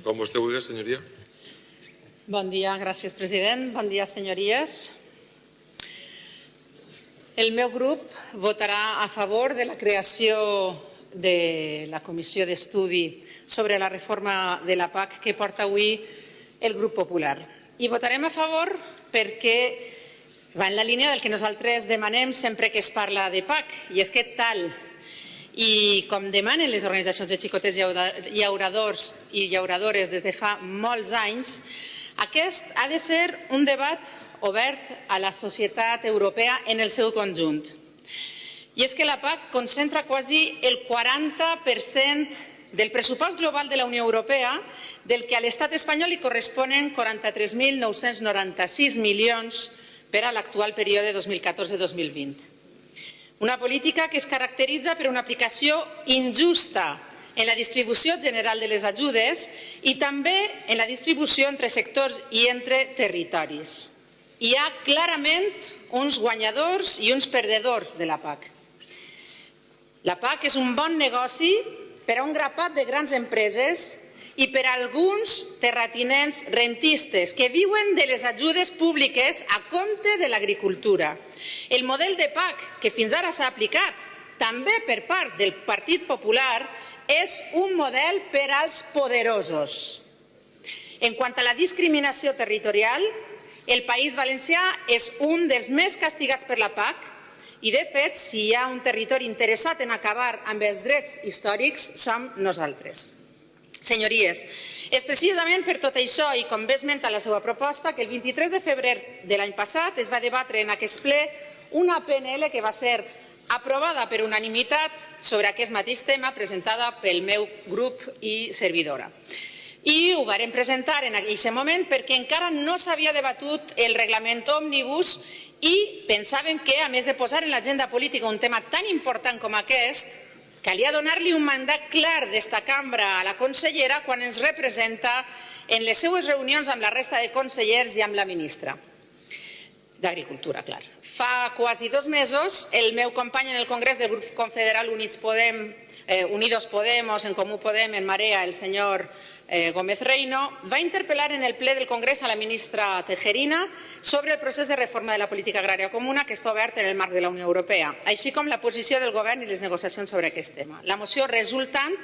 Com vostè vulgui, senyoria. Bon dia, gràcies, president. Bon dia, senyories. El meu grup votarà a favor de la creació de la comissió d'estudi sobre la reforma de la PAC que porta avui el grup popular. I votarem a favor perquè va en la línia del que nosaltres demanem sempre que es parla de PAC, i és que tal i com demanen les organitzacions de xicotets llauradors i llauradores des de fa molts anys, aquest ha de ser un debat obert a la societat europea en el seu conjunt. I és que la PAC concentra quasi el 40% del pressupost global de la Unió Europea, del que a l'estat espanyol li corresponen 43.996 milions per a l'actual període 2014-2020. Una política que es caracteritza per una aplicació injusta en la distribució general de les ajudes i també en la distribució entre sectors i entre territoris. Hi ha clarament uns guanyadors i uns perdedors de la PAC. La PAC és un bon negoci per a un grapat de grans empreses i per a alguns terratinents rentistes que viuen de les ajudes públiques a compte de l'agricultura. El model de PAC que fins ara s'ha aplicat, també per part del Partit Popular, és un model per als poderosos. En quant a la discriminació territorial, el País Valencià és un dels més castigats per la PAC i, de fet, si hi ha un territori interessat en acabar amb els drets històrics, som nosaltres. Senyories, és precisament per tot això i com bé esmenta la seva proposta que el 23 de febrer de l'any passat es va debatre en aquest ple una PNL que va ser aprovada per unanimitat sobre aquest mateix tema presentada pel meu grup i servidora. I ho vàrem presentar en aquell moment perquè encara no s'havia debatut el reglament òmnibus i pensàvem que, a més de posar en l'agenda política un tema tan important com aquest, calia donar-li un mandat clar d'esta cambra a la consellera quan ens representa en les seues reunions amb la resta de consellers i amb la ministra d'Agricultura, clar. Fa quasi 2 mesos, el meu company en el Congrés del grup confederal Unidos Podemos, En Comú Podem, En Marea, el senyor Gómez Reino, va interpel·lar en el ple del Congrés a la ministra Tejerina sobre el procés de reforma de la política agrària comuna que està obert en el marc de la Unió Europea, així com la posició del govern i les negociacions sobre aquest tema. La moció resultant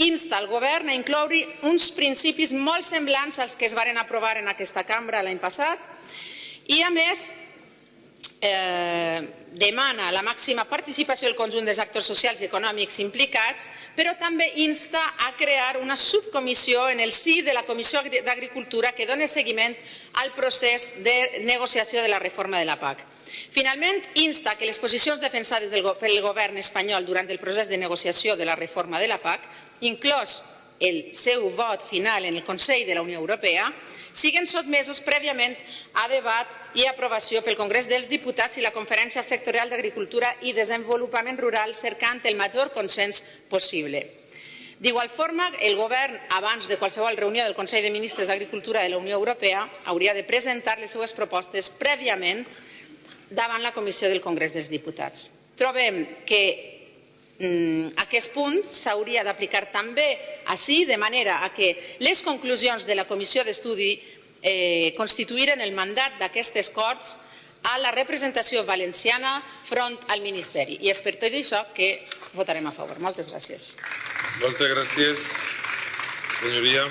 insta el govern a incloure uns principis molt semblants als que es varen aprovar en aquesta cambra l'any passat i, a més, demana la màxima participació del conjunt dels actors socials i econòmics implicats, però també insta a crear una subcomissió en el si de la Comissió d'Agricultura que doni seguiment al procés de negociació de la reforma de la PAC. Finalment, insta que les posicions defensades pel govern espanyol durant el procés de negociació de la reforma de la PAC, inclòs el seu vot final en el Consell de la Unió Europea, siguin sotmesos prèviament a debat i aprovació pel Congrés dels Diputats i la Conferència Sectorial d'Agricultura i Desenvolupament Rural, cercant el major consens possible. D'igual forma, el govern, abans de qualsevol reunió del Consell de Ministres d'Agricultura de la Unió Europea, hauria de presentar les seues propostes prèviament davant la Comissió del Congrés dels Diputats. Trobem que aquest punt s'hauria d'aplicar també així, de manera que les conclusions de la comissió d'estudi constituïren el mandat d'aquestes Corts a la representació valenciana front al Ministeri. I és per tot això que votarem a favor. Moltes gràcies. Moltes gràcies, senyoria.